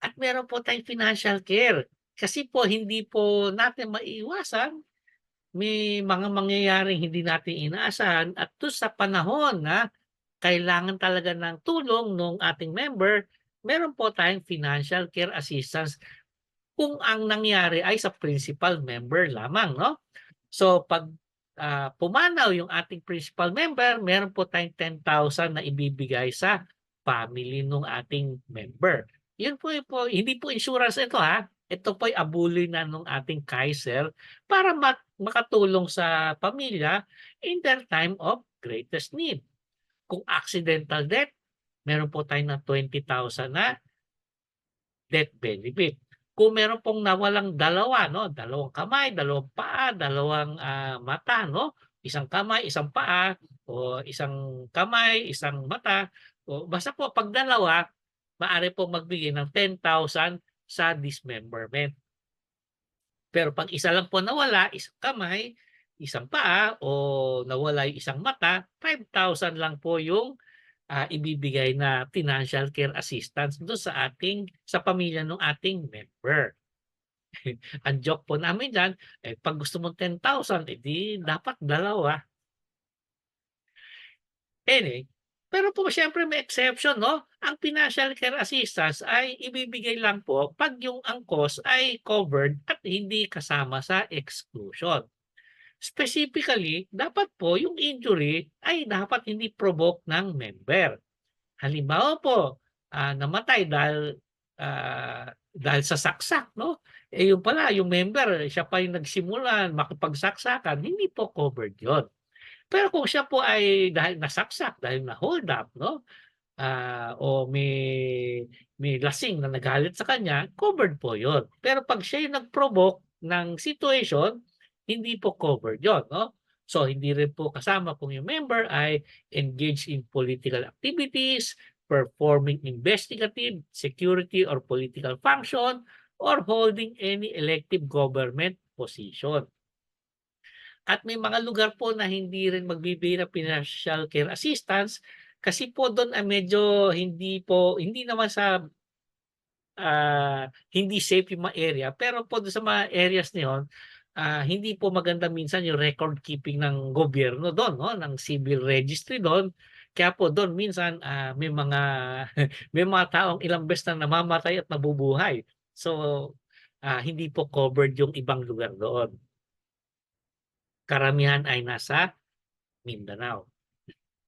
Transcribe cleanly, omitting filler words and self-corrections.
At meron po tayong financial care. Kasi po hindi po natin maiiwasan, may mga mangyayaring hindi natin inaasahan at dun sa panahon na kailangan talaga ng tulong ng ating member, meron po tayong financial care assistance kung ang nangyari ay sa principal member lamang, no? So 'pag, pumanaw yung ating principal member, meron po tayong 10,000 na ibibigay sa family nung ating member. Yun po hindi po insurance ito, ha. Ito po'y abulin na nung ating Kaiser para makatulong sa pamilya in their time of greatest need. Kung accidental death, meron po tayong na 20,000 na death benefit. Kung meron pong nawalang dalawa 'no, dalawang kamay, dalawang paa, dalawang, mata 'no, isang kamay, isang paa o isang kamay, isang mata o basta po 'pag dalawa, maaari pong magbigay ng 10,000 sa dismemberment. Pero 'pag isa lang po nawala, isang kamay, isang paa o nawala yung isang mata, 5,000 lang po yung ibibigay na financial care assistance dun sa pamilya ng ating member. Ang joke po namin diyan, 'pag gusto mong 10,000 dapat dalawa. Anyway, pero po siyempre may exception 'no, ang financial care assistance ay ibibigay lang po 'pag yung angkos ay covered at hindi kasama sa exclusion. Specifically, dapat po yung injury ay dapat hindi provoke ng member. Halimbawa po, namatay dahil sa saksak 'no, yun pala yung member siya pa yung nagsimula makipagsaksakan, hindi po covered yun. Pero kung siya po ay dahil nasaksak, dahil na-hold up 'no, o may lasing na nagalit sa kanya, covered po yun. Pero 'pag siya yung nag-provoke ng situation, hindi po covered yun 'no. So, hindi rin po kasama kung yung member ay engaged in political activities, performing investigative, security, or political function, or holding any elective government position. At may mga lugar po na hindi rin magbibigay ng financial care assistance kasi po dun ay medyo hindi naman sa, hindi safe yung mga area, pero po dun sa mga areas na yun, hindi po maganda minsan yung record keeping ng gobyerno dun 'no, ng civil registry dun. Kaya po dun minsan, may mga may mga taong ilang beses na namamatay at nabubuhay. So, hindi po covered yung ibang lugar doon. Karamihan ay nasa Mindanao.